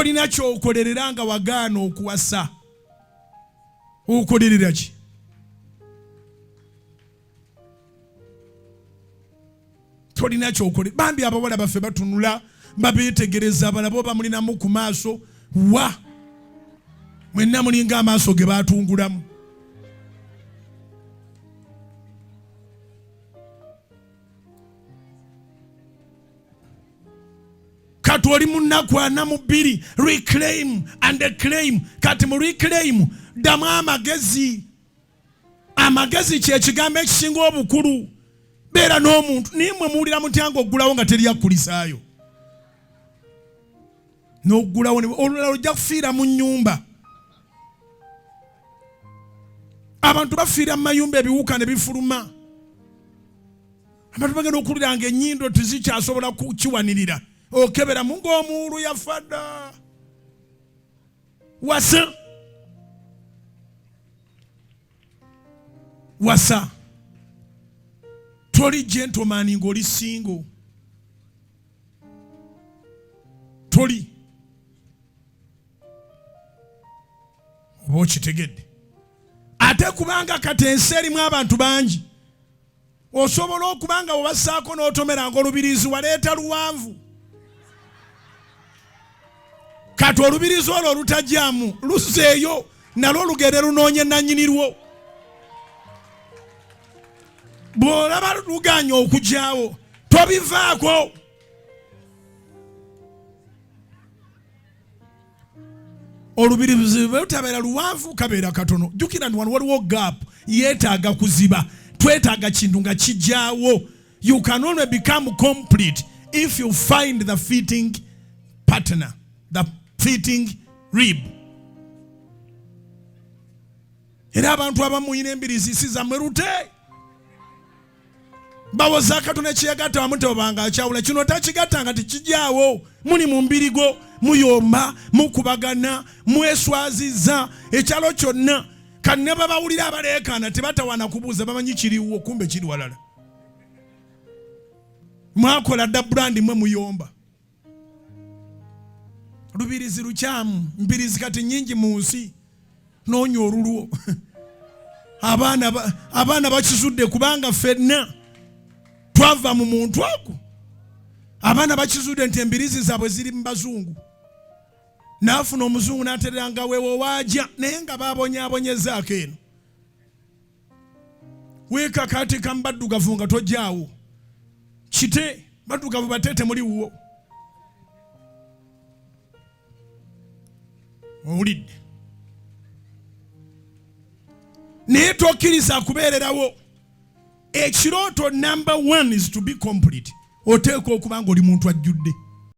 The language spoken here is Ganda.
tolina kyokolerera nga wagaana okuwasa. Okolerera ki? Tolina kyokolerera. Bambi abawala baffe batunula babeetegereza abalabo bamulinamu ku maaso wa mwenna mulinga amaaso ge baatungulamu. Kati oli munaku 42 reclaim and claim. Kati mu reclaim damu amagezi. Amagezi kye kigambo ekisinga obukulu. Beera n'omuntu nimwe muwulira mutyango oggulawo nga teri akkulisaayo. N'oggulawo olulala ojja kufiira mu nnyumba. Abantu bafiira mu mayumba ebiwuka ne bifuluma. Abantu bagenda okuwulira nga ennyindo tezikyasobola kukiwanirira. Okebera mu ng'omuwulu yafadda. Wasa. Wasa. Toli gentleman ng'oli single. Toli. Oba okitegedde. Ate kubanga kati ensi erimu abantu bangi. Osobola okubanga wabasaako n'otomeranga olubirizi waleeta luwanvu. Kati olubirizi olwo olutajjaamu luzeeyo nalwo lugere lunoonye nannyinirwo. Bw'olaba luganya okujjaawo tobivaako. Olubirizi bwe lutabeera luwanvu kabeera katono. Jjukira nti wano waliwo gap yeetaaga kuziba. Twetaaga kintu nga kijjaawo. You can only become complete if you find the fitting partner, the fitting rib. Era abantu abamu mulina embirizi si zammwe lute. Bawoza Katonda ekiyegatta wamu tebanga akyawula. Kino takigatta nga tekijjaawo. Muli mu mbiri gwo muyomba mukubagana mweswaziza ekyalo kyonna. Kati ne babawulira abaleekaana tebatawana kubuuza bamanyi kiriwo kumbe kiri walala. Mwakola dda brand mwe muyomba. Lubirizi lukyamu. Mbirizi kati nnyingi mu nsi. Noonya olulwo. Abaana bakizudde kubanga ffenna twava mu muntu ogwo. Abaana bakizudde nti embirizi zaabwe ziri mu bazungu. Naafuna omuzungu n'atereranga weewo waajja naye nga baabonyaabonyezaako eno. Weekakaatika mu baddugavu nga tojjaawo. Kite baddugavu bate temuliwo. Owulidde. Naye tokkiriza kubeererawo. Ekirooto number 1 is to be complete. Oteekwa okuba nga oli muntu ajjudde.